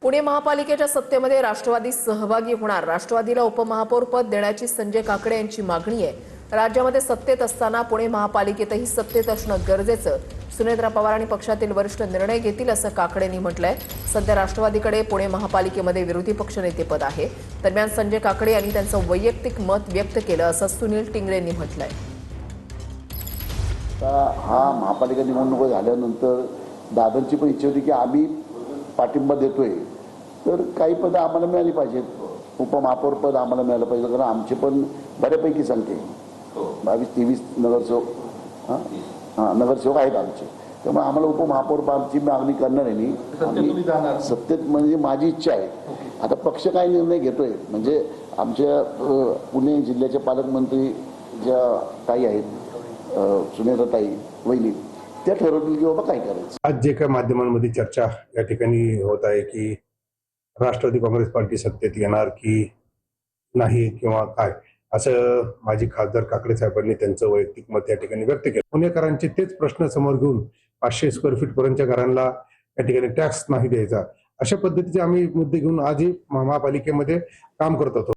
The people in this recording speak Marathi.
पुणे महापालिकेच्या सत्तेमध्ये राष्ट्रवादी सहभागी होणार। राष्ट्रवादीला उपमहापौर पद देण्याची संजय काकडे यांची मागणी आहे। राज्यामध्ये सत्तेत असताना पुणे महापालिकेतही सत्तेत असणं गरजेचं सुनेत्रा पवार आणि पक्षातील वरिष्ठ निर्णय घेतील असं काकडेंनी म्हटलंय। सध्या राष्ट्रवादीकडे पुणे महापालिकेमध्ये विरोधी पक्षनेतेपद आहे। दरम्यान संजय काकडे यांनी त्यांचं वैयक्तिक मत व्यक्त केलं असं सुनील टिंगरेंनी म्हटलंय। हा महापालिका निवडणूक झाल्यानंतर दादांची पण इच्छा होती की आम्ही पाठिंबा देतोय तर काही पद आम्हाला मिळाली पाहिजेत, उपमहापौर पद आम्हाला मिळालं पाहिजे, कारण आमचे पण बऱ्यापैकी संख्या आहे, 22-23 नगरसेवक आहेत आमचे, त्यामुळे आम्हाला उपमहापौर पदाची मागणी करणार आहे मी। सत्तेत म्हणजे माझी इच्छा आहे। आता पक्ष काय निर्णय घेतोय म्हणजे आमच्या पुणे जिल्ह्याचे पालकमंत्री ज्या ताई आहेत सुनेत्रा ताई वहिनी त्या ठरवतील की बाबा काय करायचं। आज जे काही माध्यमांमध्ये चर्चा या ठिकाणी होत आहे की राष्ट्रवादी काँग्रेस पार्टी सत्तेत येणार की नाही किंवा काय, असं माजी खासदार काकडे साहेबांनी त्यांचं वैयक्तिक मत या ठिकाणी व्यक्त केलं। पुणेकरांचे तेच प्रश्न समोर घेऊन 500 स्क्वेअर फीट पर्यंतच्या घरांना या ठिकाणी टॅक्स नाही द्यायचा, अशा पद्धतीचे आम्ही मुद्दे घेऊन आजही महापालिकेमध्ये काम करत होतो।